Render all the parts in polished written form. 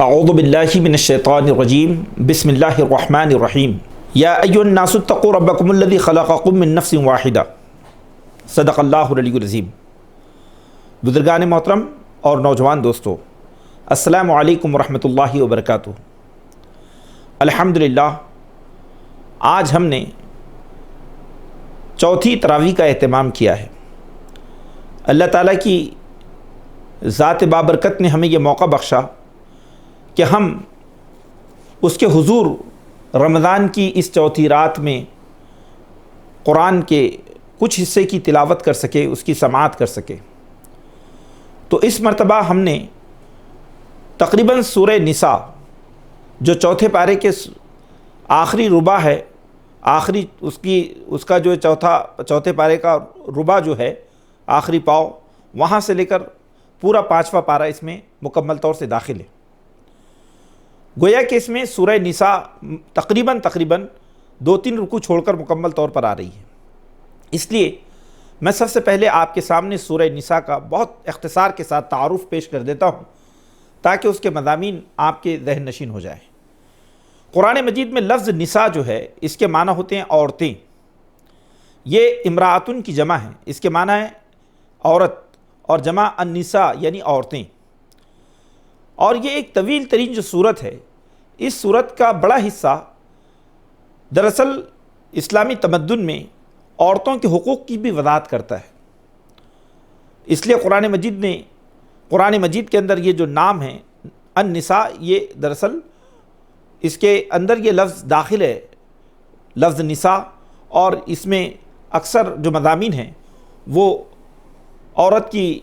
اعوذ باللہ من الشیطان الرجیم بسم اللہ الرحمن الرحیم یا ایھا الناس اتقوا ربکم الذی خلقکم من نفس واحدہ صدق اللہ العلی العظیم۔ بزرگان محترم اور نوجوان دوستو، السلام علیکم ورحمۃ اللہ وبرکاتہ۔ الحمدللہ آج ہم نے چوتھی تراویح کا اہتمام کیا ہے۔ اللہ تعالیٰ کی ذات بابرکت نے ہمیں یہ موقع بخشا کہ ہم اس کے حضور رمضان کی اس چوتھی رات میں قرآن کے کچھ حصے کی تلاوت کر سکے، اس کی سماعت کر سکے۔ تو اس مرتبہ ہم نے تقریباً سورہ نساء جو چوتھے پارے کے آخری ربع ہے، آخری اس کا جو چوتھے پارے کا ربع جو ہے، آخری پاؤ، وہاں سے لے کر پورا 5واں پارہ اس میں مکمل طور سے داخل ہے۔ گویا کہ اس میں سورہ نساء تقریباً 2-3 رکوع چھوڑ کر مکمل طور پر آ رہی ہے۔ اس لیے میں سب سے پہلے آپ کے سامنے سورہ نساء کا بہت اختصار کے ساتھ تعارف پیش کر دیتا ہوں تاکہ اس کے مضامین آپ کے ذہن نشین ہو جائیں۔ قرآن مجید میں لفظ نساء جو ہے، اس کے معنی ہوتے ہیں عورتیں۔ یہ امرأتن کی جمع ہے، اس کے معنی ہے عورت، اور جمع النساء یعنی عورتیں۔ اور یہ ایک طویل ترین جو صورت ہے، اس صورت کا بڑا حصہ دراصل اسلامی تمدن میں عورتوں کے حقوق کی بھی وضاحت کرتا ہے۔ اس لیے قرآن مجید کے اندر یہ جو نام ہے النساء، یہ دراصل اس کے اندر یہ لفظ داخل ہے، لفظ نساء، اور اس میں اکثر جو مضامین ہیں وہ عورت کی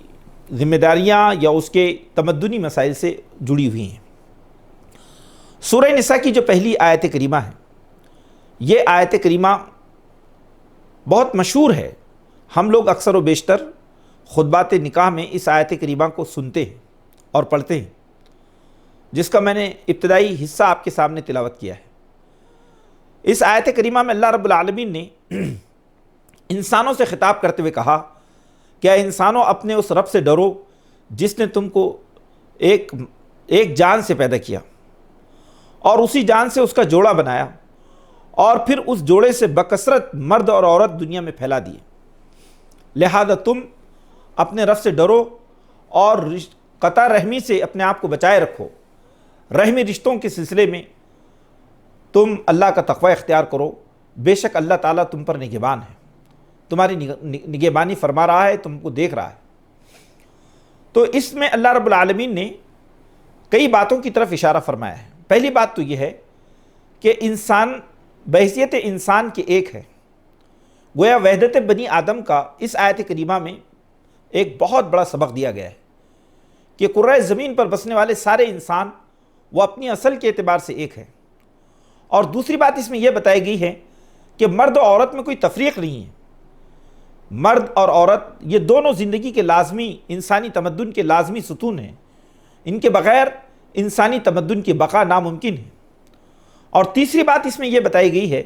ذمہ داریاں یا اس کے تمدنی مسائل سے جڑی ہوئی ہیں۔ سورہ نساء کی جو پہلی آیت کریمہ ہے، یہ آیت کریمہ بہت مشہور ہے۔ ہم لوگ اکثر و بیشتر خطبات نکاح میں اس آیت کریمہ کو سنتے ہیں اور پڑھتے ہیں، جس کا میں نے ابتدائی حصہ آپ کے سامنے تلاوت کیا ہے۔ اس آیت کریمہ میں اللہ رب العالمین نے انسانوں سے خطاب کرتے ہوئے کہا کہ اے انسانوں، اپنے اس رب سے ڈرو جس نے تم کو ایک جان سے پیدا کیا اور اسی جان سے اس کا جوڑا بنایا، اور پھر اس جوڑے سے بکثرت مرد اور عورت دنیا میں پھیلا دیے۔ لہذا تم اپنے رب سے ڈرو اور قطع رحمی سے اپنے آپ کو بچائے رکھو۔ رحمی رشتوں کے سلسلے میں تم اللہ کا تقوی اختیار کرو، بے شک اللہ تعالیٰ تم پر نگہبان ہے، تمہاری نگہبانی فرما رہا ہے، تم کو دیکھ رہا ہے۔ تو اس میں اللہ رب العالمین نے کئی باتوں کی طرف اشارہ فرمایا ہے۔ پہلی بات تو یہ ہے کہ انسان بحیثیت انسان کے ایک ہے۔ گویا وحدت بنی آدم کا اس آیت کریمہ میں ایک بہت بڑا سبق دیا گیا ہے کہ کرۂ زمین پر بسنے والے سارے انسان وہ اپنی اصل کے اعتبار سے ایک ہے۔ اور دوسری بات اس میں یہ بتائی گئی ہے کہ مرد و عورت میں کوئی تفریق نہیں ہے۔ مرد اور عورت یہ دونوں زندگی کے لازمی، انسانی تمدن کے لازمی ستون ہیں۔ ان کے بغیر انسانی تمدن کی بقا ناممکن ہے۔ اور تیسری بات اس میں یہ بتائی گئی ہے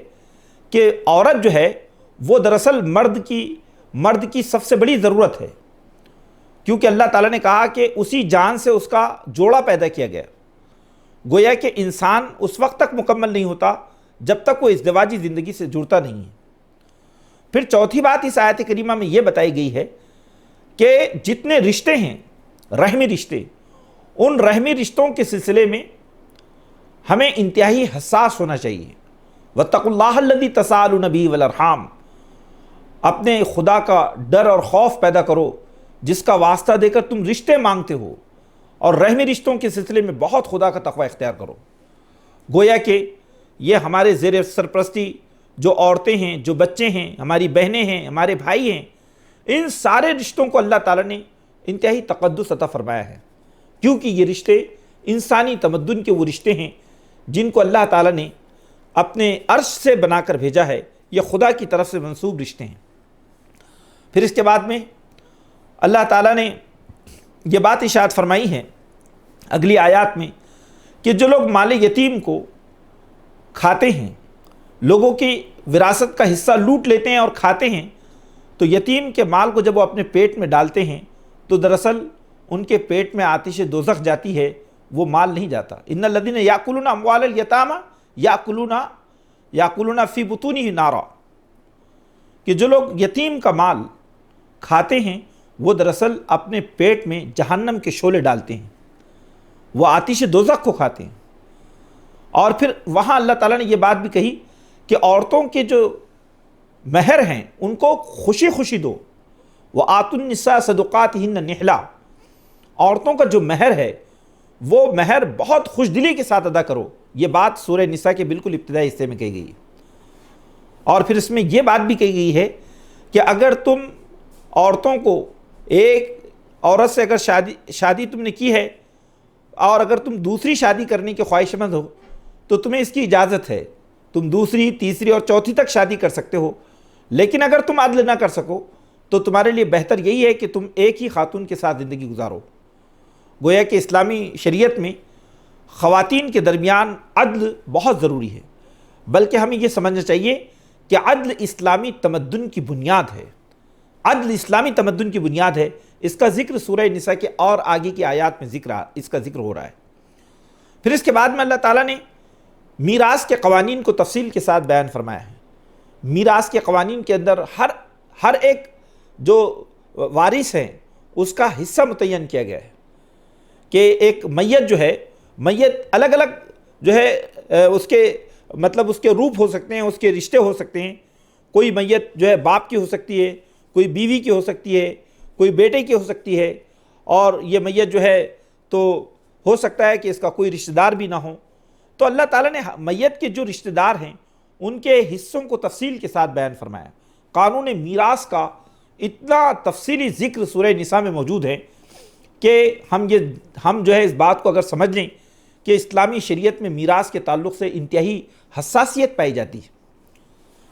کہ عورت جو ہے وہ دراصل مرد کی سب سے بڑی ضرورت ہے، کیونکہ اللہ تعالیٰ نے کہا کہ اسی جان سے اس کا جوڑا پیدا کیا گیا۔ گویا کہ انسان اس وقت تک مکمل نہیں ہوتا جب تک وہ ازدواجی زندگی سے جڑتا نہیں ہے۔ پھر چوتھی بات اس آیت کریمہ میں یہ بتائی گئی ہے کہ جتنے رشتے ہیں، رحمی رشتے، ان رحمی رشتوں کے سلسلے میں ہمیں انتہائی حساس ہونا چاہیے۔ وَاتَّقُوا اللَّهَ الَّذِي تَسَاءَلُونَ بِهِ وَالْأَرْحَامَ، اپنے خدا کا ڈر اور خوف پیدا کرو جس کا واسطہ دے کر تم رشتے مانگتے ہو، اور رحمی رشتوں کے سلسلے میں بہت خدا کا تقوی اختیار کرو۔ گویا کہ یہ ہمارے زیر سرپرستی جو عورتیں ہیں، جو بچے ہیں، ہماری بہنیں ہیں، ہمارے بھائی ہیں، ان سارے رشتوں کو اللہ تعالیٰ نے انتہائی تقدس عطا فرمایا ہے، کیونکہ یہ رشتے انسانی تمدن کے وہ رشتے ہیں جن کو اللہ تعالیٰ نے اپنے عرش سے بنا کر بھیجا ہے۔ یہ خدا کی طرف سے منسوب رشتے ہیں۔ پھر اس کے بعد میں اللہ تعالیٰ نے یہ بات ارشاد فرمائی ہے اگلی آیات میں کہ جو لوگ مال یتیم کو کھاتے ہیں، لوگوں کی وراثت کا حصہ لوٹ لیتے ہیں اور کھاتے ہیں، تو یتیم کے مال کو جب وہ اپنے پیٹ میں ڈالتے ہیں تو دراصل ان کے پیٹ میں آتش دوزخ جاتی ہے، وہ مال نہیں جاتا۔ ان الذین یاکلون اموال الیتامی یاکلون فی بطونہم نارا، کہ جو لوگ یتیم کا مال کھاتے ہیں وہ دراصل اپنے پیٹ میں جہنم کے شعلے ڈالتے ہیں، وہ آتش دوزخ کو کھاتے ہیں۔ اور پھر وہاں اللہ تعالیٰ نے یہ بات بھی کہی کہ عورتوں کے جو مہر ہیں ان کو خوشی خوشی دو، وَآتُوا النِّسَاءَ صَدُقَاتِهِنَّ نِحْلًا، عورتوں کا جو مہر ہے وہ مہر بہت خوش دلی کے ساتھ ادا کرو۔ یہ بات سورہ نساء کے بالکل ابتدائی حصے میں کہی گئی ہے۔ اور پھر اس میں یہ بات بھی کہی گئی ہے کہ اگر تم عورتوں کو، ایک عورت سے اگر شادی تم نے کی ہے اور اگر تم دوسری شادی کرنے کے خواہش مند ہو تو تمہیں اس کی اجازت ہے، تم دوسری، تیسری اور چوتھی تک شادی کر سکتے ہو، لیکن اگر تم عدل نہ کر سکو تو تمہارے لیے بہتر یہی ہے کہ تم ایک ہی خاتون کے ساتھ زندگی گزارو۔ گویا کہ اسلامی شریعت میں خواتین کے درمیان عدل بہت ضروری ہے، بلکہ ہمیں یہ سمجھنا چاہیے کہ عدل اسلامی تمدن کی بنیاد ہے۔ عدل اسلامی تمدن کی بنیاد ہے۔ اس کا ذکر سورہ نساء کے اور آگے کی آیات میں اس کا ذکر ہو رہا ہے۔ پھر اس کے بعد میں اللہ تعالیٰ نے میراث کے قوانین کو تفصیل کے ساتھ بیان فرمایا ہے۔ میراث کے قوانین کے اندر ہر ایک جو وارث ہیں اس کا حصہ متعین کیا گیا ہے، کہ ایک میت جو ہے، میت الگ الگ جو ہے اس کے روپ ہو سکتے ہیں، اس کے رشتے ہو سکتے ہیں۔ کوئی میت جو ہے باپ کی ہو سکتی ہے، کوئی بیوی کی ہو سکتی ہے، کوئی بیٹے کی ہو سکتی ہے، اور یہ میت جو ہے تو ہو سکتا ہے کہ اس کا کوئی رشتہ دار بھی نہ ہو۔ تو اللہ تعالیٰ نے میت کے جو رشتہ دار ہیں ان کے حصوں کو تفصیل کے ساتھ بیان فرمایا۔ قانون میراث کا اتنا تفصیلی ذکر سورہ نساء میں موجود ہے کہ ہم جو ہے اس بات کو اگر سمجھ لیں کہ اسلامی شریعت میں میراث کے تعلق سے انتہائی حساسیت پائی جاتی ہے۔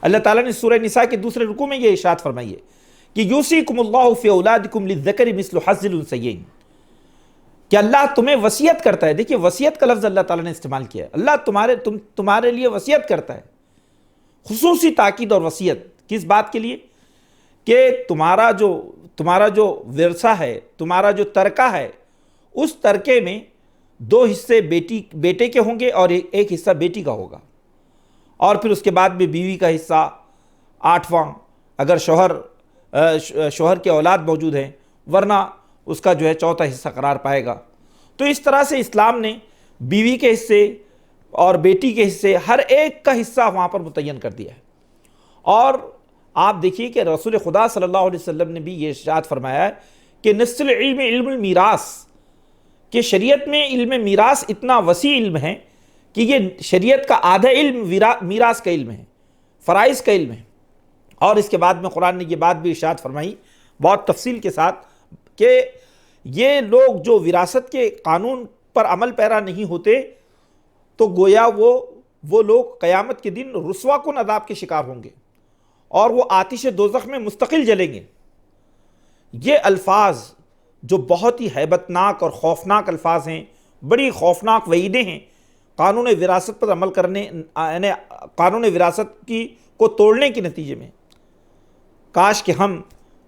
اللہ تعالیٰ نے سورہ نساء کے دوسرے رکوع میں یہ ارشاد فرمائی ہے کہ یوصیکم اللہ فی اولادکم للذکر مثل حظ الانثیین، کہ اللہ تمہیں وصیت کرتا ہے۔ دیکھیے وصیت کا لفظ اللہ تعالیٰ نے استعمال کیا ہے۔ اللہ تمہارے لیے وصیت کرتا ہے، خصوصی تاکید اور وصیت کس بات کے لیے؟ کہ تمہارا جو ورثہ ہے، تمہارا جو ترکہ ہے، اس ترکے میں 2 حصے بیٹے کے ہوں گے اور ایک حصہ بیٹی کا ہوگا، اور پھر اس کے بعد بھی بیوی کا حصہ 8واں اگر شوہر کے اولاد موجود ہیں، ورنہ اس کا جو ہے 4تھا حصہ قرار پائے گا۔ تو اس طرح سے اسلام نے بیوی کے حصے اور بیٹی کے حصے ہر ایک کا حصہ وہاں پر متعین کر دیا ہے۔ اور آپ دیکھیے کہ رسول خدا صلی اللہ علیہ وسلم نے بھی یہ ارشاد فرمایا ہے کہ نصف العلم علم المیراث، کہ شریعت میں علم میراث اتنا وسیع علم ہے کہ یہ شریعت کا آدھا علم میراث کا علم ہے، فرائض کا علم ہے۔ اور اس کے بعد میں قرآن نے یہ بات بھی ارشاد فرمائی بہت تفصیل کے ساتھ کہ یہ لوگ جو وراثت کے قانون پر عمل پیرا نہیں ہوتے تو گویا وہ لوگ قیامت کے دن رسوا کن عذاب کے شکار ہوں گے اور وہ آتش دوزخ میں مستقل جلیں گے۔ یہ الفاظ جو بہت ہی ہیبت ناک اور خوفناک الفاظ ہیں، بڑی خوفناک وعیدیں ہیں قانون وراثت پر عمل کرنے، یعنی قانون وراثت کو توڑنے کے نتیجے میں۔ کاش کہ ہم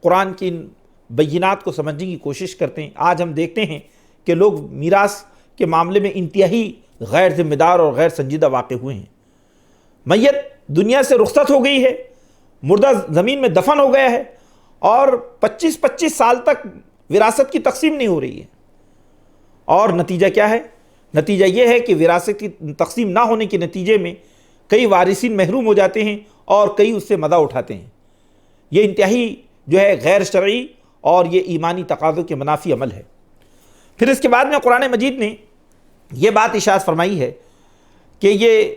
قرآن کی ان بینات کو سمجھنے کی کوشش کرتے ہیں۔ آج ہم دیکھتے ہیں کہ لوگ میراث کے معاملے میں انتہائی غیر ذمہ دار اور غیر سنجیدہ واقع ہوئے ہیں۔ میت دنیا سے رخصت ہو گئی ہے، مردہ زمین میں دفن ہو گیا ہے، اور 25 سال تک وراثت کی تقسیم نہیں ہو رہی ہے۔ اور نتیجہ کیا ہے؟ نتیجہ یہ ہے کہ وراثت کی تقسیم نہ ہونے کے نتیجے میں کئی وارثین محروم ہو جاتے ہیں اور کئی اس سے مزہ اٹھاتے ہیں۔ یہ انتہائی جو ہے غیر شرعی اور یہ ایمانی تقاضوں کے منافی عمل ہے۔ پھر اس کے بعد میں قرآن مجید نے یہ بات ارشاد فرمائی ہے کہ یہ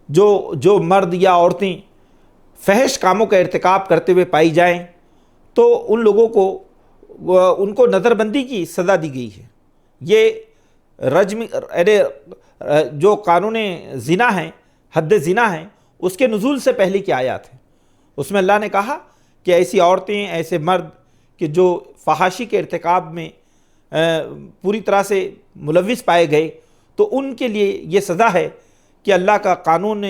جو مرد یا عورتیں فحش کاموں کا ارتکاب کرتے ہوئے پائی جائیں تو ان کو نظر بندی کی سزا دی گئی ہے۔ یہ رجم جو قانون زنا ہے، حد زنا ہے، اس کے نزول سے پہلے کی آیات ہیں۔ اس میں اللہ نے کہا کہ ایسی عورتیں، ایسے مرد کہ جو فحاشی کے ارتکاب میں پوری طرح سے ملوث پائے گئے تو ان کے لیے یہ سزا ہے کہ اللہ کا قانون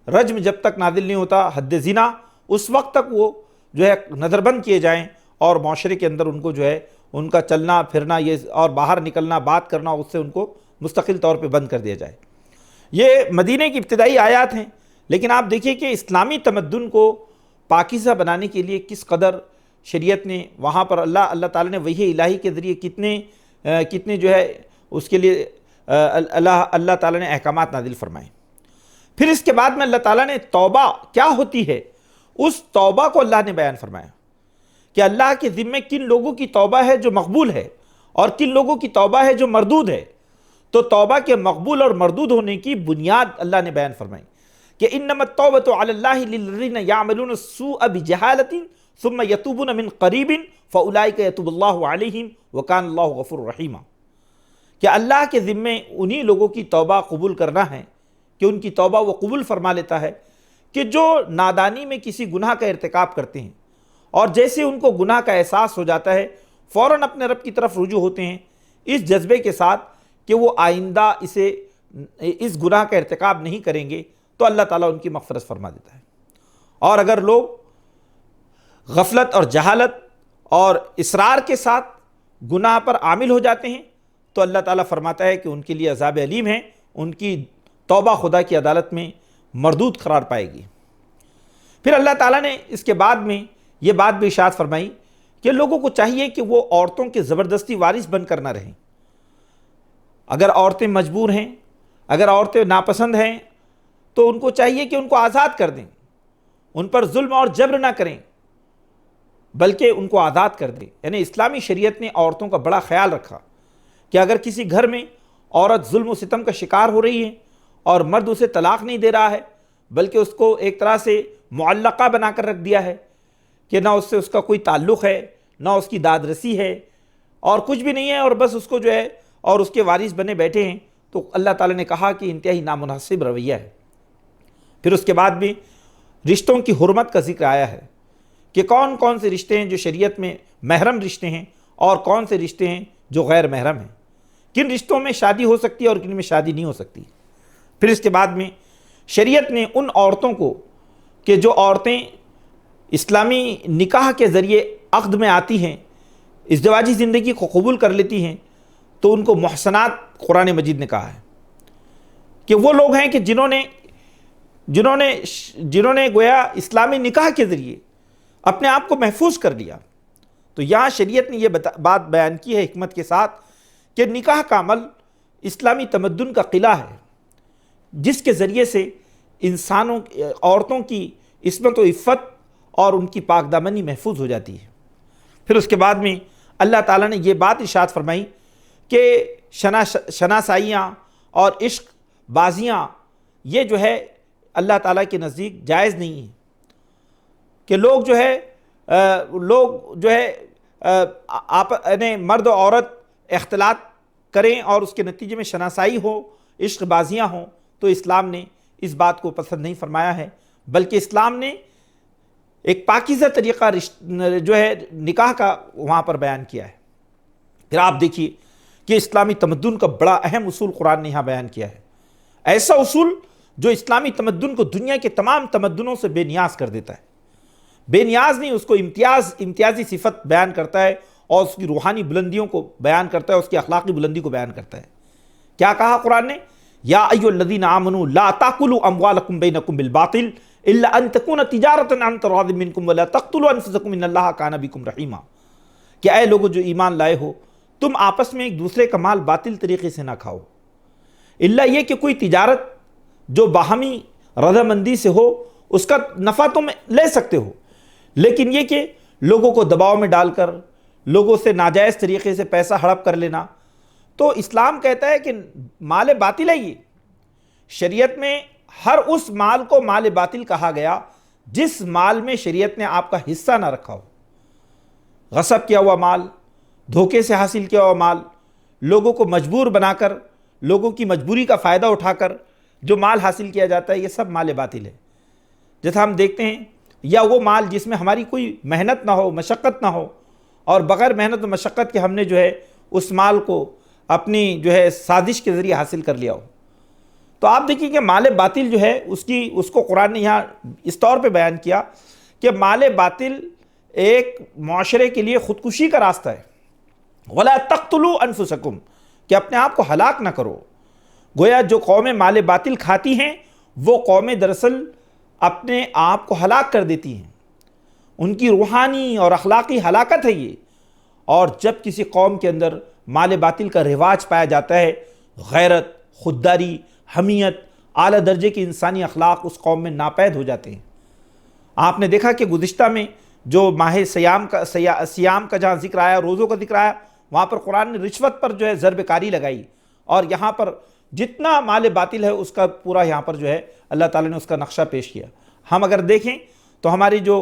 رجم جب تک نازل نہیں ہوتا، حد زنا، اس وقت تک وہ جو ہے نظر بند کیے جائیں اور معاشرے کے اندر ان کو جو ہے ان کا چلنا پھرنا یہ اور باہر نکلنا، بات کرنا، اس سے ان کو مستقل طور پہ بند کر دیا جائے۔ یہ مدینہ کی ابتدائی آیات ہیں، لیکن آپ دیکھیے کہ اسلامی تمدن کو پاکیزہ بنانے کے لیے کس قدر شریعت نے وہاں پر اللہ تعالیٰ نے وحی الہی کے ذریعے کتنے جو ہے اس کے لیے اللہ تعالیٰ نے احکامات نازل فرمائے۔ پھر اس کے بعد میں اللہ تعالیٰ نے توبہ کیا ہوتی ہے اس توبہ کو اللہ نے بیان فرمایا کہ اللہ کے ذمے کن لوگوں کی توبہ ہے جو مقبول ہے اور کن لوگوں کی توبہ ہے جو مردود ہے۔ تو توبہ کے مقبول اور مردود ہونے کی بنیاد اللہ نے بیان فرمائی کہ انما التوبۃ علی اللہ للذین یعملون السوء بجہالۃ ثم یتوبون من قریب فاولئک یتوب اللہ علیہم وکان اللہ غفور رحیم، کہ اللہ کے ذمے انہی لوگوں کی توبہ قبول کرنا ہے کہ ان کی توبہ وہ قبول فرما لیتا ہے کہ جو نادانی میں کسی گناہ کا ارتکاب کرتے ہیں اور جیسے ان کو گناہ کا احساس ہو جاتا ہے فوراً اپنے رب کی طرف رجوع ہوتے ہیں اس جذبے کے ساتھ کہ وہ آئندہ اس گناہ کا ارتکاب نہیں کریں گے، تو اللہ تعالیٰ ان کی مغفرت فرما دیتا ہے۔ اور اگر لوگ غفلت اور جہالت اور اصرار کے ساتھ گناہ پر عامل ہو جاتے ہیں تو اللہ تعالیٰ فرماتا ہے کہ ان کے لیے عذاب علیم ہے، ان کی توبہ خدا کی عدالت میں مردود قرار پائے گی۔ پھر اللہ تعالیٰ نے اس کے بعد میں یہ بات بھی ارشاد فرمائی کہ لوگوں کو چاہیے کہ وہ عورتوں کے زبردستی وارث بن کر نہ رہیں۔ اگر عورتیں مجبور ہیں، اگر عورتیں ناپسند ہیں تو ان کو چاہیے کہ ان کو آزاد کر دیں، ان پر ظلم اور جبر نہ کریں بلکہ ان کو آزاد کر دیں۔ یعنی اسلامی شریعت نے عورتوں کا بڑا خیال رکھا کہ اگر کسی گھر میں عورت ظلم و ستم کا شکار ہو رہی ہے اور مرد اسے طلاق نہیں دے رہا ہے بلکہ اس کو ایک طرح سے معلقہ بنا کر رکھ دیا ہے کہ نہ اس سے اس کا کوئی تعلق ہے، نہ اس کی داد رسی ہے اور کچھ بھی نہیں ہے، اور بس اس کو جو ہے اور اس کے وارث بنے بیٹھے ہیں، تو اللہ تعالیٰ نے کہا کہ انتہائی نامناسب رویہ ہے۔ پھر اس کے بعد بھی رشتوں کی حرمت کا ذکر آیا ہے کہ کون کون سے رشتے ہیں جو شریعت میں محرم رشتے ہیں اور کون سے رشتے ہیں جو غیر محرم ہیں، کن رشتوں میں شادی ہو سکتی ہے اور کن میں شادی نہیں ہو سکتی۔ پھر اس کے بعد میں شریعت نے ان عورتوں کو کہ جو عورتیں اسلامی نکاح کے ذریعے عقد میں آتی ہیں، ازدواجی زندگی کو قبول کر لیتی ہیں، تو ان کو محسنات قرآن مجید نے کہا ہے کہ وہ لوگ ہیں کہ جنہوں نے گویا اسلامی نکاح کے ذریعے اپنے آپ کو محفوظ کر لیا۔ تو یہاں شریعت نے یہ بات بیان کی ہے حکمت کے ساتھ کہ نکاح کا عمل اسلامی تمدن کا قلعہ ہے جس کے ذریعے سے عورتوں کی عصمت و عفت اور ان کی پاک دامنی محفوظ ہو جاتی ہے۔ پھر اس کے بعد میں اللہ تعالیٰ نے یہ بات ارشاد فرمائی کہ شناسائیاں اور عشق بازیاں یہ جو ہے اللہ تعالیٰ کے نزدیک جائز نہیں ہیں کہ لوگ جو ہے یعنی مرد و عورت اختلاط کریں اور اس کے نتیجے میں شناسائی ہو، عشق بازیاں ہوں، تو اسلام نے اس بات کو پسند نہیں فرمایا ہے، بلکہ اسلام نے ایک پاکیزہ طریقہ جو ہے نکاح کا وہاں پر بیان کیا ہے۔ پھر آپ دیکھیے کہ اسلامی تمدن کا بڑا اہم اصول قرآن نے یہاں بیان کیا ہے، ایسا اصول جو اسلامی تمدن کو دنیا کے تمام تمدنوں سے بے نیاز کر دیتا ہے۔ بے نیاز نہیں، اس کو امتیازی صفت بیان کرتا ہے اور اس کی روحانی بلندیوں کو بیان کرتا ہے، اس کی اخلاقی بلندی کو بیان کرتا ہے۔ کیا کہا قرآن نے؟ یا ایھا الذین آمنوا لا تاکلوا اموالکم بینکم بالباطل الا ان تکون تجارۃ عن تراض منکم ولا تقتلوا انفسکم ان اللہ کان بکم رحیما، کہ اے لوگو جو ایمان لائے ہو تم آپس میں ایک دوسرے کا مال باطل طریقے سے نہ کھاؤ، الا یہ کہ کوئی تجارت جو باہمی رضامندی سے ہو اس کا نفع تم لے سکتے ہو، لیکن یہ کہ لوگوں کو دباؤ میں ڈال کر لوگوں سے ناجائز طریقے سے پیسہ ہڑپ کر لینا، تو اسلام کہتا ہے کہ مال باطل ہے۔ یہ شریعت میں ہر اس مال کو مال باطل کہا گیا جس مال میں شریعت نے آپ کا حصہ نہ رکھا ہو۔ غصب کیا ہوا مال، دھوکے سے حاصل کیا ہوا مال، لوگوں کو مجبور بنا کر، لوگوں کی مجبوری کا فائدہ اٹھا کر جو مال حاصل کیا جاتا ہے، یہ سب مال باطل ہے۔ جیسا ہم دیکھتے ہیں، یا وہ مال جس میں ہماری کوئی محنت نہ ہو، مشقت نہ ہو، اور بغیر محنت و مشقت کے ہم نے جو ہے اس مال کو اپنی جو ہے سازش کے ذریعے حاصل کر لیا ہو، تو آپ دیکھیں کہ مال باطل جو ہے اس کو قرآن نے یہاں اس طور پہ بیان کیا کہ مال باطل ایک معاشرے کے لیے خودکشی کا راستہ ہے۔ وَلَا تَقْتُلُوا أَنفُسَكُمْ، کہ اپنے آپ کو ہلاک نہ کرو، گویا جو قومیں مال باطل کھاتی ہیں وہ قومیں دراصل اپنے آپ کو ہلاک کر دیتی ہیں، ان کی روحانی اور اخلاقی ہلاکت ہے یہ۔ اور جب کسی قوم کے اندر مال باطل کا رواج پایا جاتا ہے، غیرت، خودداری، حمیت، اعلیٰ درجے کی انسانی اخلاق اس قوم میں ناپید ہو جاتے ہیں۔ آپ نے دیکھا کہ گزشتہ میں جو ماہ سیام کا جہاں ذکر آیا، روزوں کا ذکر آیا، وہاں پر قرآن نے رشوت پر جو ہے ضرب کاری لگائی، اور یہاں پر جتنا مال باطل ہے اس کا پورا یہاں پر جو ہے اللہ تعالیٰ نے اس کا نقشہ پیش کیا۔ ہم اگر دیکھیں تو ہماری جو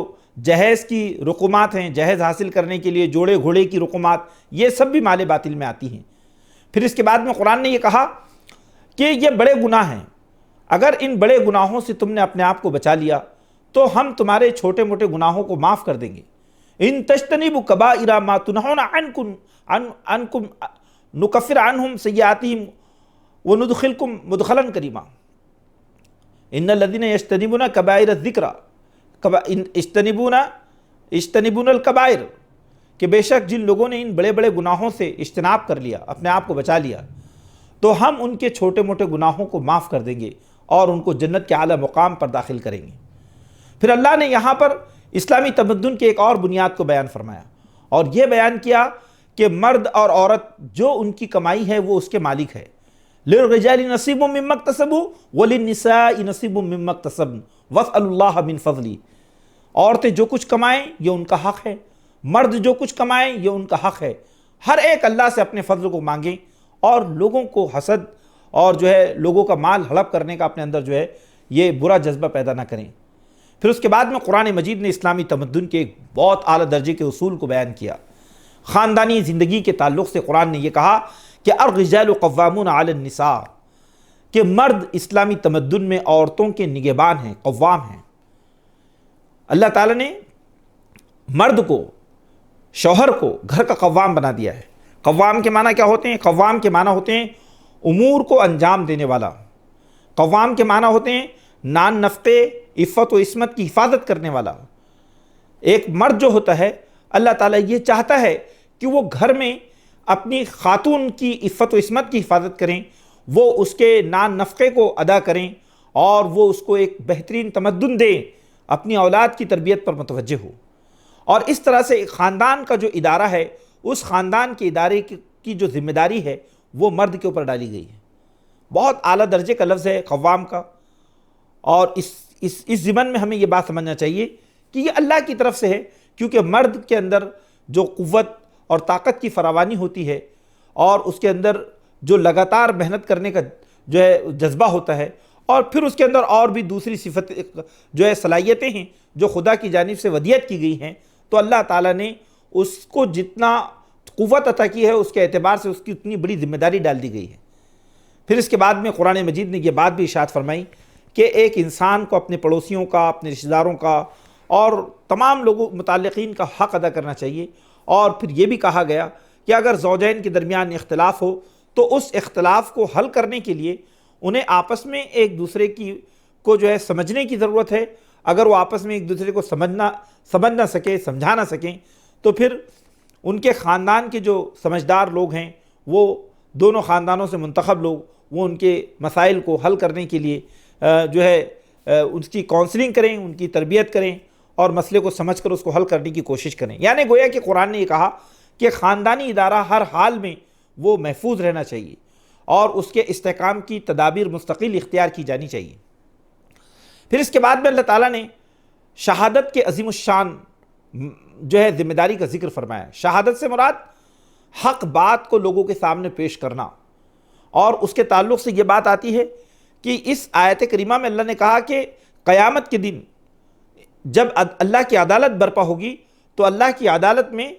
جہیز کی رقومات ہیں، جہیز حاصل کرنے کے لیے جوڑے گھوڑے کی رقومات، یہ سب بھی مال باطل میں آتی ہیں۔ پھر اس کے بعد میں قرآن نے یہ کہا کہ یہ بڑے گناہ ہیں، اگر ان بڑے گناہوں سے تم نے اپنے آپ کو بچا لیا تو ہم تمہارے چھوٹے موٹے گناہوں کو معاف کر دیں گے۔ ان تجتنبوا کبائر ما تنہون عنکم نکفر عنہم سیئاتہم وندخلکم مدخلا کریما۔ ان الذین یجتنبون کبائر الذکر اجتنبون الکبائر، کہ بے شک جن لوگوں نے ان بڑے بڑے گناہوں سے اجتناب کر لیا، اپنے آپ کو بچا لیا، تو ہم ان کے چھوٹے موٹے گناہوں کو معاف کر دیں گے اور ان کو جنت کے اعلیٰ مقام پر داخل کریں گے۔ پھر اللہ نے یہاں پر اسلامی تمدن کے ایک اور بنیاد کو بیان فرمایا، اور یہ بیان کیا کہ مرد اور عورت جو ان کی کمائی ہے وہ اس کے مالک ہے۔ للرجال نصیب مما اکتسبوا وللنساء نصیب مما اکتسبن واسألوا اللہ من فضلہ۔ عورتیں جو کچھ کمائیں یہ ان کا حق ہے، مرد جو کچھ کمائیں یہ ان کا حق ہے۔ ہر ایک اللہ سے اپنے فضل کو مانگیں اور لوگوں کو حسد اور جو ہے لوگوں کا مال ہڑپ کرنے کا اپنے اندر جو ہے یہ برا جذبہ پیدا نہ کریں۔ پھر اس کے بعد میں قرآن مجید نے اسلامی تمدن کے ایک بہت اعلیٰ درجے کے اصول کو بیان کیا۔ خاندانی زندگی کے تعلق سے قرآن نے یہ کہا کہ الرجال قوامون علی النساء، کہ مرد اسلامی تمدن میں عورتوں کے نگہبان ہیں، قوام ہیں۔ اللہ تعالیٰ نے مرد کو، شوہر کو گھر کا قوام بنا دیا ہے۔ قوام کے معنی کیا ہوتے ہیں؟ قوام کے معنی ہوتے ہیں امور کو انجام دینے والا۔ قوام کے معنی ہوتے ہیں نان نفتے، عفت و عصمت کی حفاظت کرنے والا۔ ایک مرد جو ہوتا ہے اللہ تعالیٰ یہ چاہتا ہے کہ وہ گھر میں اپنی خاتون کی عفت و عصمت کی حفاظت کریں، وہ اس کے نان نفقے کو ادا کریں اور وہ اس کو ایک بہترین تمدن دیں، اپنی اولاد کی تربیت پر متوجہ ہو۔ اور اس طرح سے ایک خاندان کا جو ادارہ ہے، اس خاندان کے ادارے کی جو ذمہ داری ہے وہ مرد کے اوپر ڈالی گئی ہے۔ بہت اعلیٰ درجے کا لفظ ہے قوام کا، اور اس ضمن میں ہمیں یہ بات سمجھنا چاہیے کہ یہ اللہ کی طرف سے ہے، کیونکہ مرد کے اندر جو قوت اور طاقت کی فراوانی ہوتی ہے اور اس کے اندر جو لگاتار محنت کرنے کا جو ہے جذبہ ہوتا ہے، اور پھر اس کے اندر اور بھی دوسری صفت جو ہے صلاحیتیں ہیں جو خدا کی جانب سے ودیت کی گئی ہیں، تو اللہ تعالیٰ نے اس کو جتنا قوت عطا کی ہے اس کے اعتبار سے اس کی اتنی بڑی ذمہ داری ڈال دی گئی ہے۔ پھر اس کے بعد میں قرآن مجید نے یہ بات بھی ارشاد فرمائی کہ ایک انسان کو اپنے پڑوسیوں کا، اپنے رشتہ داروں کا اور تمام لوگوں متعلقین کا حق ادا کرنا چاہیے۔ اور پھر یہ بھی کہا گیا کہ اگر زوجین کے درمیان اختلاف ہو تو اس اختلاف کو حل کرنے کے لیے انہیں آپس میں ایک دوسرے کو جو ہے سمجھنے کی ضرورت ہے۔ اگر وہ آپس میں ایک دوسرے کو سمجھ نہ سکے، سمجھا نہ سکیں، تو پھر ان کے خاندان کے جو سمجھدار لوگ ہیں، وہ دونوں خاندانوں سے منتخب لوگ، وہ ان کے مسائل کو حل کرنے کے لیے جو ہے ان کی کونسلنگ کریں، ان کی تربیت کریں اور مسئلے کو سمجھ کر اس کو حل کرنے کی کوشش کریں۔ یعنی گویا کہ قرآن نے یہ کہا کہ خاندانی ادارہ ہر حال میں وہ محفوظ رہنا چاہیے اور اس کے استحکام کی تدابیر مستقل اختیار کی جانی چاہیے۔ پھر اس کے بعد میں اللہ تعالیٰ نے شہادت کے عظیم الشان جو ہے ذمہ داری کا ذکر فرمایا۔ شہادت سے مراد حق بات کو لوگوں کے سامنے پیش کرنا، اور اس کے تعلق سے یہ بات آتی ہے کہ اس آیت کریمہ میں اللہ نے کہا کہ قیامت کے دن جب اللہ کی عدالت برپا ہوگی تو اللہ کی عدالت میں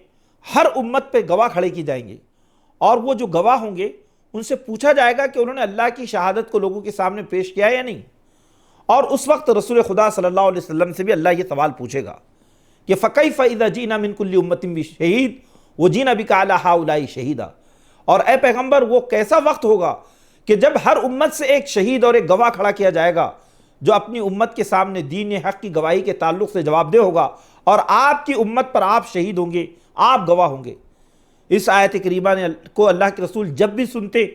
ہر امت پہ گواہ کھڑے کی جائیں گے، اور وہ جو گواہ ہوں گے ان سے پوچھا جائے گا کہ انہوں نے اللہ کی شہادت کو لوگوں کے سامنے پیش کیا یا نہیں۔ اور اس وقت رسول خدا صلی اللہ علیہ وسلم سے بھی اللہ یہ سوال پوچھے گا کہ فَكَيْفَ إِذَا جِئْنَا مِن كُلِّ أُمَّةٍ بِشَهِيدٍ وَجِئْنَا بِكَ عَلَىٰ هَٰؤُلَاءِ شَهِيدًا۔ اور اے پیغمبر وہ کیسا وقت ہوگا کہ جب ہر امت سے ایک شہید اور ایک گواہ کھڑا کیا جائے گا جو اپنی امت کے سامنے دین حق کی گواہی کے تعلق سے جواب دہ ہوگا، اور آپ کی امت پر آپ شہید ہوں گے، آپ گواہ ہوں گے۔ اس آیت کریمہ کو اللہ کے رسول جب بھی سنتے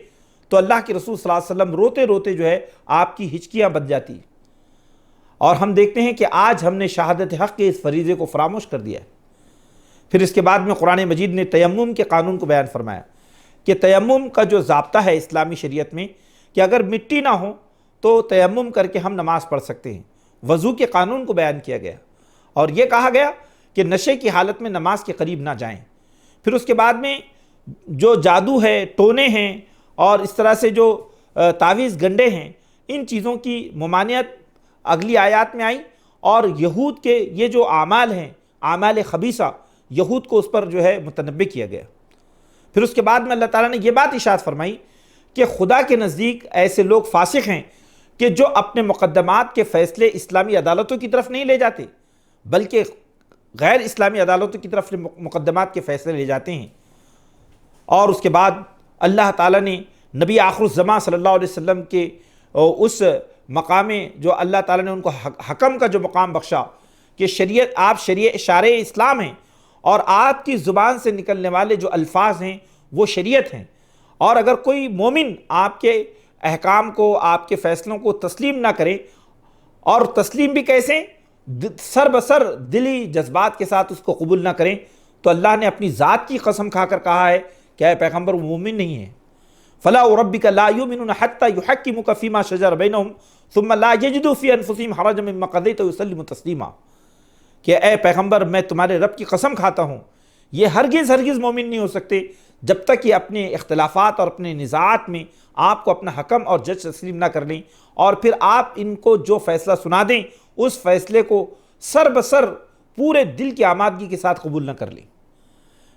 تو اللہ کے رسول صلی اللہ علیہ وسلم روتے روتے جو ہے آپ کی ہچکیاں بن جاتی. اور ہم دیکھتے ہیں کہ آج ہم نے شہادت حق کے اس فریضے کو فراموش کر دیا ہے. پھر اس کے بعد میں قرآن مجید نے تیمم کے قانون کو بیان فرمایا کہ تیمم کا جو ضابطہ ہے اسلامی شریعت میں کہ اگر مٹی نہ ہو تو تیمم کر کے ہم نماز پڑھ سکتے ہیں. وضو کے قانون کو بیان کیا گیا اور یہ کہا گیا کہ نشے کی حالت میں نماز کے قریب نہ جائیں. پھر اس کے بعد میں جو جادو ہے، ٹونے ہیں اور اس طرح سے جو تعویذ گنڈے ہیں، ان چیزوں کی ممانعت اگلی آیات میں آئی. اور یہود کے یہ جو اعمال ہیں، اعمال خبیثہ، یہود کو اس پر جو ہے متنبہ کیا گیا. پھر اس کے بعد میں اللہ تعالیٰ نے یہ بات ارشاد فرمائی کہ خدا کے نزدیک ایسے لوگ فاسق ہیں کہ جو اپنے مقدمات کے فیصلے اسلامی عدالتوں کی طرف نہیں لے جاتے بلکہ غیر اسلامی عدالتوں کی طرف مقدمات کے فیصلے لے جاتے ہیں. اور اس کے بعد اللہ تعالیٰ نے نبی آخر الزماں صلی اللہ علیہ وسلم کے اس مقام جو اللہ تعالیٰ نے ان کو حکم کا جو مقام بخشا کہ شریعت، آپ شارع اسلام ہیں اور آپ کی زبان سے نکلنے والے جو الفاظ ہیں وہ شریعت ہیں. اور اگر کوئی مومن آپ کے احکام کو، آپ کے فیصلوں کو تسلیم نہ کرے، اور تسلیم بھی کیسے، سر بسر دلی جذبات کے ساتھ اس کو قبول نہ کریں، تو اللہ نے اپنی ذات کی قسم کھا کر کہا ہے کہ اے پیغمبر وہ مومن نہیں ہے. فَلَا وَرَبِّكَ لَا يُؤْمِنُونَ حَتَّى يُحَكِّمُوكَ فِي مَا شَجَرَ بَيْنَهُمْ ثُمَّ لَا يَجِدُوا فِي أَنفُسِهِمْ حَرَجًا مِّمَّا قَضَيْتَ وَيُسَلِّمُوا تَسْلِيمًا. کہ اے پیغمبر میں تمہارے رب کی قسم کھاتا ہوں یہ ہرگز مومن نہیں ہو سکتے جب تک یہ اپنے اختلافات اور اپنے نزاعات میں آپ کو اپنا حکم اور جج تسلیم نہ کر لیں اور پھر آپ ان کو جو فیصلہ سنا دیں اس فیصلے کو سر بسر پورے دل کی آمادگی کے ساتھ قبول نہ کر لیں.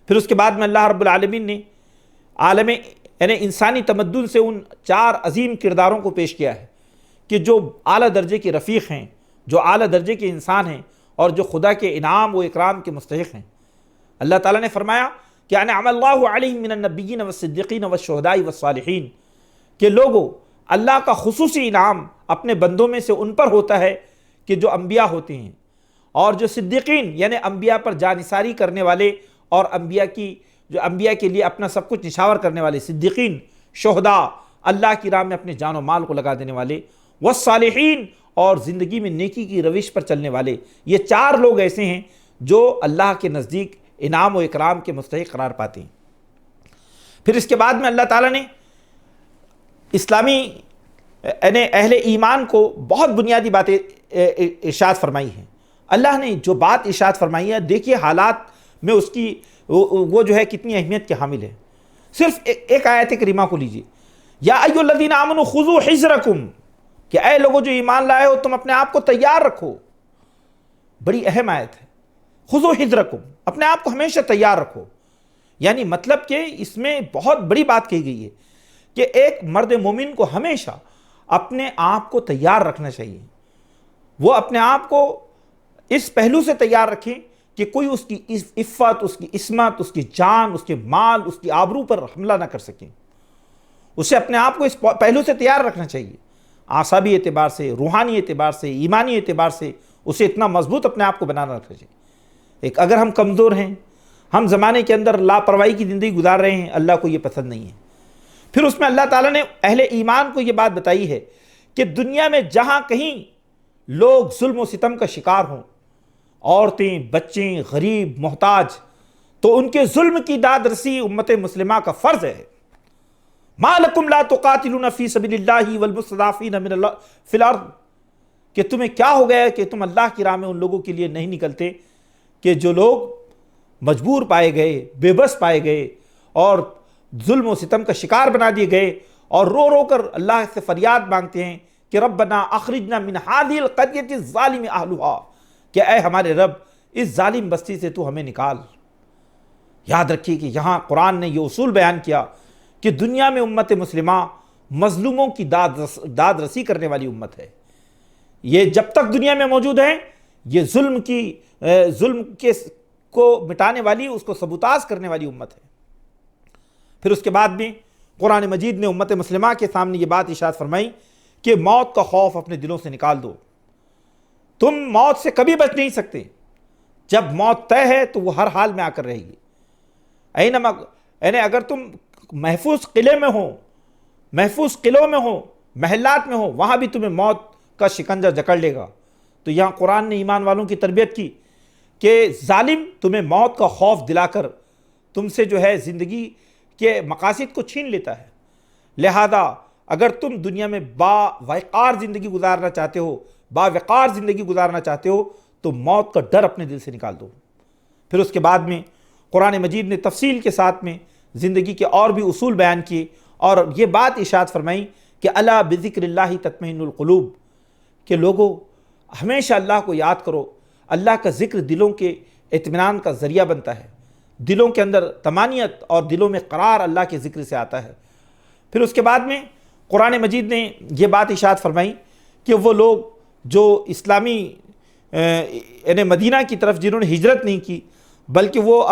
پھر اس کے بعد میں اللہ رب العالمین نے عالم یعنی انسانی تمدن سے ان 4 عظیم کرداروں کو پیش کیا ہے کہ جو اعلیٰ درجے کے رفیق ہیں، جو اعلیٰ درجے کے انسان ہیں اور جو خدا کے انعام و اکرام کے مستحق ہیں. اللہ تعالیٰ نے فرمایا کہ انعم اللہ علیہم من النبیین والصدیقین والشہداء والصالحین، کہ لوگوں اللہ کا خصوصی انعام اپنے بندوں میں سے ان پر ہوتا ہے کہ جو انبیاء ہوتے ہیں، اور جو صدیقین یعنی انبیاء پر جانثاری کرنے والے اور انبیاء کے لیے اپنا سب کچھ نشاور کرنے والے صدیقین، شہداء اللہ کی راہ میں اپنے جان و مال کو لگا دینے والے، والصالحین اور زندگی میں نیکی کی روش پر چلنے والے. یہ 4 لوگ ایسے ہیں جو اللہ کے نزدیک انعام و اکرام کے مستحق قرار پاتے ہیں. پھر اس کے بعد میں اللہ تعالیٰ نے اسلامی یعنی اہل ایمان کو بہت بنیادی باتیں ارشاد فرمائی ہیں. اللہ نے جو بات ارشاد فرمائی ہے دیکھیے حالات میں اس کی وہ جو ہے کتنی اہمیت کے حامل ہے. صرف ایک آیت کریمہ کو لیجئے، یا ایھا الذین آمنوا خذوا حذرکم، کہ اے لوگوں جو ایمان لائے ہو تم اپنے آپ کو تیار رکھو. بڑی اہم آیت ہے. خذوا حذرکم، اپنے آپ کو ہمیشہ تیار رکھو. یعنی مطلب کہ اس میں بہت بڑی بات کہی گئی ہے کہ ایک مرد مومن کو ہمیشہ اپنے آپ کو تیار رکھنا چاہیے. وہ اپنے آپ کو اس پہلو سے تیار رکھیں کہ کوئی اس کی عفت، اس کی عصمت، اس کی جان، اس کے مال، اس کی آبرو پر حملہ نہ کر سکیں. اسے اپنے آپ کو اس پہلو سے تیار رکھنا چاہیے، اعصابی اعتبار سے، روحانی اعتبار سے، ایمانی اعتبار سے اسے اتنا مضبوط اپنے آپ کو بنانا رکھنا چاہیے. اگر ہم کمزور ہیں، ہم زمانے کے اندر لاپرواہی کی زندگی گزار رہے ہیں، اللہ کو یہ پسند نہیں ہے. پھر اس میں اللہ تعالیٰ نے اہل ایمان کو یہ بات بتائی ہے کہ دنیا میں جہاں کہیں لوگ ظلم و ستم کا شکار ہوں، عورتیں، بچے، غریب، محتاج، تو ان کے ظلم کی داد رسی امت مسلمہ کا فرض ہے. ما لکم لا تقاتلون فی سبیل اللہ والمستضعفین فی الارض، کہ تمہیں کیا ہو گیا کہ تم اللہ کی راہ میں ان لوگوں کے لیے نہیں نکلتے کہ جو لوگ مجبور پائے گئے، بے بس پائے گئے اور ظلم و ستم کا شکار بنا دیے گئے اور رو رو کر اللہ سے فریاد مانگتے ہیں کہ ربنا اخرجنا من هذه القرية الظالم اهلها، کہ اے ہمارے رب اس ظالم بستی سے تو ہمیں نکال. یاد رکھیے کہ یہاں قرآن نے یہ اصول بیان کیا کہ دنیا میں امت مسلمہ مظلوموں کی داد رسی کرنے والی امت ہے. یہ جب تک دنیا میں موجود ہے یہ ظلم کو مٹانے والی، اس کو سبوتاز کرنے والی امت ہے. پھر اس کے بعد بھی قرآن مجید نے امت مسلمہ کے سامنے یہ بات ارشاد فرمائی کہ موت کا خوف اپنے دلوں سے نکال دو. تم موت سے کبھی بچ نہیں سکتے. جب موت طے ہے تو وہ ہر حال میں آ کر رہے گی. یعنی اگر تم محفوظ قلعے میں ہو، محفوظ قلعوں میں ہو، محلات میں ہو، وہاں بھی تمہیں موت کا شکنجہ جکڑ لے گا۔ تو یہاں قرآن نے ایمان والوں کی تربیت کی کہ ظالم تمہیں موت کا خوف دلا کر تم سے جو ہے زندگی کے مقاصد کو چھین لیتا ہے، لہذا اگر تم دنیا میں باوقار زندگی گزارنا چاہتے ہو، باوقار زندگی گزارنا چاہتے ہو، تو موت کا ڈر اپنے دل سے نکال دو۔ پھر اس کے بعد میں قرآن مجید نے تفصیل کے ساتھ میں زندگی کے اور بھی اصول بیان کیے اور یہ بات ارشاد فرمائی کہ الا بذکر اللہ تطمئن القلوب، کہ لوگوں ہمیشہ اللہ کو یاد کرو، اللہ کا ذکر دلوں کے اطمینان کا ذریعہ بنتا ہے، دلوں کے اندر طمانینت اور دلوں میں قرار اللہ کے ذکر سے آتا ہے۔ پھر اس کے بعد میں قرآن مجید نے یہ بات ارشاد فرمائی کہ وہ لوگ جو اسلامی یعنی مدینہ کی طرف جنہوں نے ہجرت نہیں کی بلکہ وہ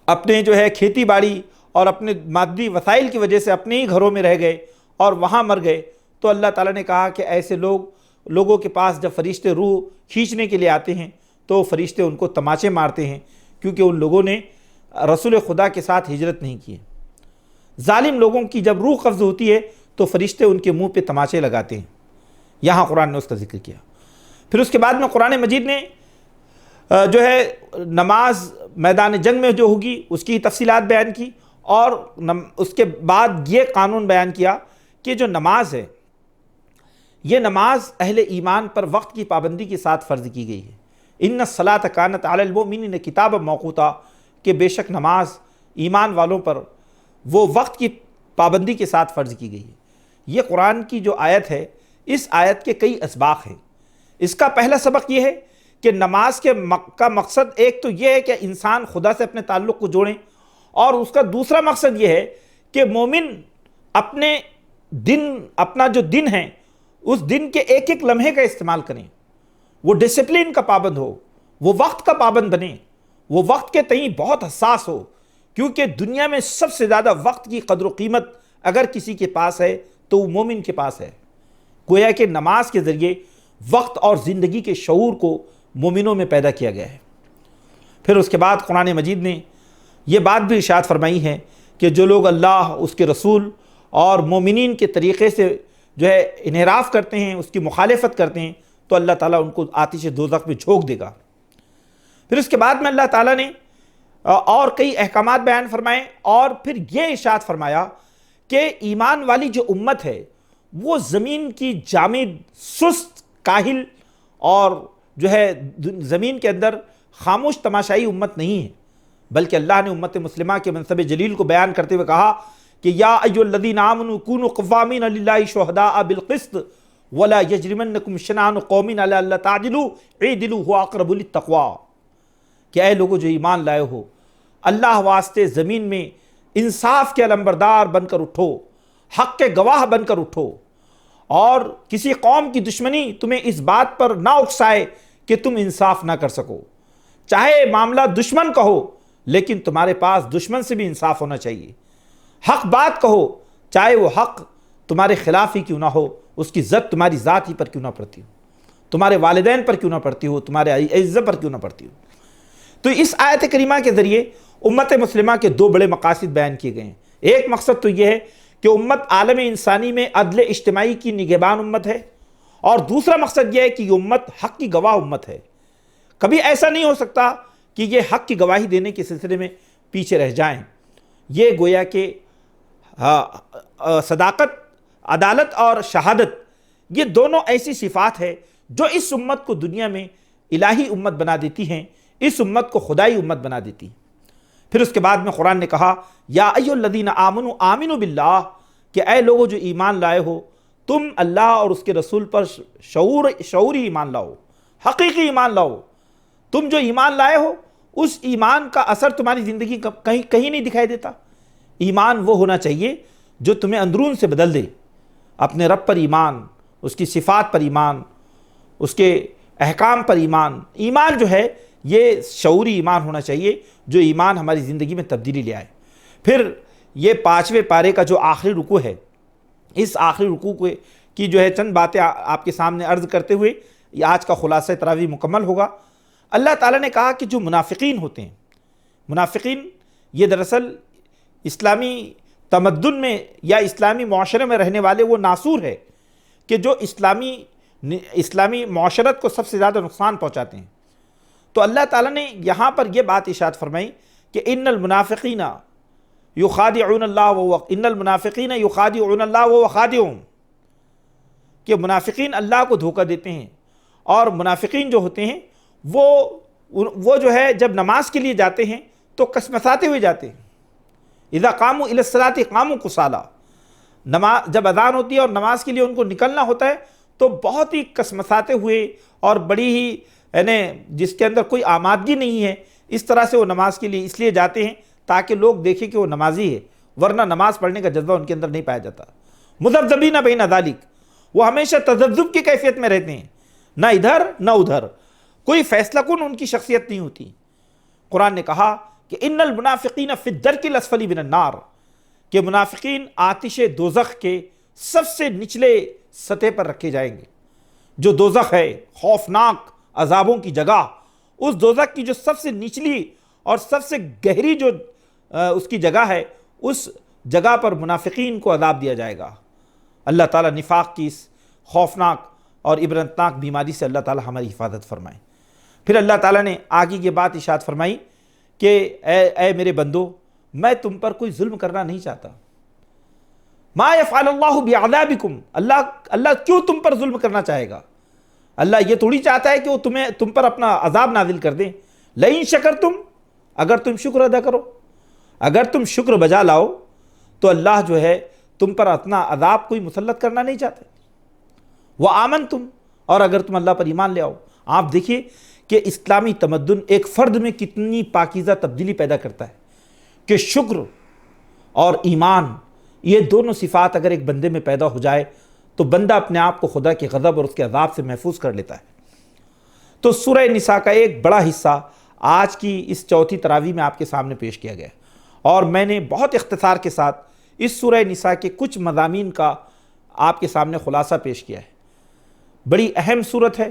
اپنے جو ہے کھیتی باڑی اور اپنے مادی وسائل کی وجہ سے اپنے ہی گھروں میں رہ گئے اور وہاں مر گئے، تو اللہ تعالیٰ نے کہا کہ ایسے لوگوں کے پاس جب فرشتے روح کھینچنے کے لیے آتے ہیں تو فرشتے ان کو تماچے مارتے ہیں، کیونکہ ان لوگوں نے رسول خدا کے ساتھ ہجرت نہیں کی ہے۔ ظالم لوگوں کی جب روح قبض ہوتی ہے تو فرشتے ان کے منہ پہ تماچے لگاتے ہیں، یہاں قرآن نے اس کا ذکر کیا۔ پھر اس کے بعد میں قرآن مجید نے جو ہے نماز میدان جنگ میں جو ہوگی اس کی تفصیلات بیان کی، اور اس کے بعد یہ قانون بیان کیا کہ جو نماز ہے یہ نماز اہل ایمان پر وقت کی پابندی کے ساتھ فرض کی گئی ہے۔ ان الصلاۃ کانت علی المؤمنین کتابا موقوتا، کہ بے شک نماز ایمان والوں پر وہ وقت کی پابندی کے ساتھ فرض کی گئی ہے۔ یہ قرآن کی جو آیت ہے، اس آیت کے کئی اسباق ہیں۔ اس کا پہلا سبق یہ ہے کہ نماز کا مقصد ایک تو یہ ہے کہ انسان خدا سے اپنے تعلق کو جوڑیں، اور اس کا دوسرا مقصد یہ ہے کہ مومن اپنا جو دن ہے اس دن کے ایک ایک لمحے کا استعمال کریں، وہ ڈسپلن کا پابند ہو، وہ وقت کا پابند بنے، وہ وقت کے تئیں بہت حساس ہو، کیونکہ دنیا میں سب سے زیادہ وقت کی قدر و قیمت اگر کسی کے پاس ہے تو وہ مومن کے پاس ہے۔ گویا کہ نماز کے ذریعے وقت اور زندگی کے شعور کو مومنوں میں پیدا کیا گیا ہے۔ پھر اس کے بعد قرآن مجید نے یہ بات بھی ارشاد فرمائی ہے کہ جو لوگ اللہ، اس کے رسول اور مومنین کے طریقے سے جو ہے انحراف کرتے ہیں، اس کی مخالفت کرتے ہیں، تو اللہ تعالیٰ ان کو آتش دوزخ میں جھونک دے گا۔ پھر اس کے بعد میں اللہ تعالیٰ نے اور کئی احکامات بیان فرمائے، اور پھر یہ ارشاد فرمایا کہ ایمان والی جو امت ہے وہ زمین کی جامد، سست، کاہل اور جو ہے زمین کے اندر خاموش تماشائی امت نہیں ہے، بلکہ اللہ نے امت مسلمہ کے منصب جلیل کو بیان کرتے ہوئے کہا کہ یا ایھا الذین آمنوا کونوا قوامین للہ شہداء بالقسط ولا یجرمنکم شنآن قوم علی الا تعدلوا اعدلوا هو اقرب للتقوی، کہ اے لوگو جو ایمان لائے ہو، اللہ واسطے زمین میں انصاف کے علمبردار بن کر اٹھو، حق کے گواہ بن کر اٹھو، اور کسی قوم کی دشمنی تمہیں اس بات پر نہ اکسائے کہ تم انصاف نہ کر سکو۔ چاہے معاملہ دشمن کا ہو لیکن تمہارے پاس دشمن سے بھی انصاف ہونا چاہیے۔ حق بات کہو، چاہے وہ حق تمہارے خلاف ہی کیوں نہ ہو، اس کی زد تمہاری ذات ہی پر کیوں نہ پڑتی ہو، تمہارے والدین پر کیوں نہ پڑتی ہو، تمہارے عزت پر کیوں نہ پڑتی ہو۔ تو اس آیت کریمہ کے ذریعے امت مسلمہ کے دو بڑے مقاصد بیان کیے گئے ہیں۔ ایک مقصد تو یہ ہے کہ امت عالم انسانی میں عدل اجتماعی کی نگہبان امت ہے، اور دوسرا مقصد یہ ہے کہ یہ امت حق کی گواہ امت ہے۔ کبھی ایسا نہیں ہو سکتا کہ یہ حق کی گواہی دینے کے سلسلے میں پیچھے رہ جائیں۔ یہ گویا کہ صداقت، عدالت اور شہادت، یہ دونوں ایسی صفات ہے جو اس امت کو دنیا میں الہی امت بنا دیتی ہیں، اس امت کو خدائی امت بنا دیتی ہیں۔ پھر اس کے بعد میں قرآن نے کہا یا ایھا الذین آمنوا آمنوا باللہ، کہ اے لوگو جو ایمان لائے ہو، تم اللہ اور اس کے رسول پر شعوری ایمان لاؤ، حقیقی ایمان لاؤ۔ تم جو ایمان لائے ہو اس ایمان کا اثر تمہاری زندگی کہیں نہیں دکھائی دیتا۔ ایمان وہ ہونا چاہیے جو تمہیں اندرون سے بدل دے، اپنے رب پر ایمان، اس کی صفات پر ایمان، اس کے احکام پر ایمان۔ ایمان جو ہے یہ شعوری ایمان ہونا چاہیے جو ایمان ہماری زندگی میں تبدیلی لے آئے۔ پھر یہ 5ویں پارے کا جو آخری رکوع ہے، اس آخری رکوع کی جو ہے چند باتیں آپ کے سامنے عرض کرتے ہوئے یہ آج کا خلاصہ تراویح مکمل ہوگا۔ اللہ تعالیٰ نے کہا کہ جو منافقین ہوتے ہیں، منافقین یہ دراصل اسلامی تمدن میں یا اسلامی معاشرے میں رہنے والے وہ ناصور ہے کہ جو اسلامی معاشرت کو سب سے زیادہ نقصان پہنچاتے ہیں۔ تو اللہ تعالیٰ نے یہاں پر یہ بات ارشاد فرمائی کہ ان المنافقین یخادعون اللہ وهو خادعهم، کہ منافقین اللہ کو دھوکہ دیتے ہیں، اور منافقین جو ہوتے ہیں وہ جو ہے جب نماز کے لیے جاتے ہیں تو کسمساتے ہوئے جاتے ہیں۔ اذا قاموا الی الصلاۃ قاموا کسالی، جب اذان ہوتی ہے اور نماز کے لیے ان کو نکلنا ہوتا ہے تو بہت ہی کسمساتے ہوئے اور بڑی ہی یعنی جس کے اندر کوئی آمادگی نہیں ہے، اس طرح سے وہ نماز کے لیے اس لیے جاتے ہیں تاکہ لوگ دیکھیں کہ وہ نمازی ہے، ورنہ نماز پڑھنے کا جذبہ ان کے اندر نہیں پایا جاتا۔ مذبذبین بین ذالک، وہ ہمیشہ تذبذب کی کیفیت میں رہتے ہیں، نہ ادھر نہ ادھر، کوئی فیصلہ کن ان کی شخصیت نہیں ہوتی۔ قرآن نے کہا کہ ان المنافقین فی الدرک الاسفل من النار، کہ منافقین آتش دوزخ کے سب سے نچلے سطح پر رکھے جائیں گے۔ جو دوزخ ہے خوفناک عذابوں کی جگہ، اس دوزخ کی جو سب سے نچلی اور سب سے گہری جو اس کی جگہ ہے، اس جگہ پر منافقین کو عذاب دیا جائے گا۔ اللہ تعالیٰ نفاق کی اس خوفناک اور عبرتناک بیماری سے اللہ تعالیٰ ہماری حفاظت فرمائے۔ پھر اللہ تعالیٰ نے آگے یہ بات ارشاد فرمائی کہ اے میرے بندو، میں تم پر کوئی ظلم کرنا نہیں چاہتا۔ ما یفعل اللہ بعذابکم، اللہ کیوں تم پر ظلم کرنا چاہے گا؟ اللہ یہ تھوڑی چاہتا ہے کہ وہ تم پر اپنا عذاب نازل کر دیں۔ لئن شکرتم، اگر تم شکر ادا کرو، اگر تم شکر بجا لاؤ تو اللہ جو ہے تم پر اپنا عذاب کوئی مسلط کرنا نہیں چاہتے۔ وآمنتم، اور اگر تم اللہ پر ایمان لے آؤ۔ آپ دیکھیے کہ اسلامی تمدن ایک فرد میں کتنی پاکیزہ تبدیلی پیدا کرتا ہے کہ شکر اور ایمان، یہ دونوں صفات اگر ایک بندے میں پیدا ہو جائے تو بندہ اپنے آپ کو خدا کے غضب اور اس کے عذاب سے محفوظ کر لیتا ہے۔ تو سورہ نساء کا ایک بڑا حصہ آج کی اس چوتھی تراویح میں آپ کے سامنے پیش کیا گیا ہے، اور میں نے بہت اختصار کے ساتھ اس سورہ نساء کے کچھ مضامین کا آپ کے سامنے خلاصہ پیش کیا ہے۔ بڑی اہم سورت ہے،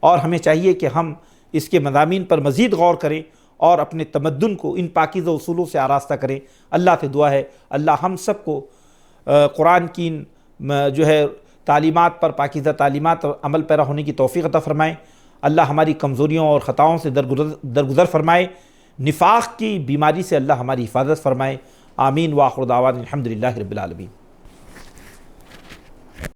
اور ہمیں چاہیے کہ ہم اس کے مضامین پر مزید غور کریں اور اپنے تمدن کو ان پاکیزہ اصولوں سے آراستہ کریں۔ اللہ سے دعا ہے اللہ ہم سب کو قرآن کی جو ہے تعلیمات پر، پاکیزہ تعلیمات پر عمل پیرا ہونے کی توفیق عطا فرمائے۔ اللہ ہماری کمزوریوں اور خطاؤں سے درگزر فرمائے۔ نفاق کی بیماری سے اللہ ہماری حفاظت فرمائے۔ آمین۔ وآخر دعوانا الحمدللہ رب العالمین۔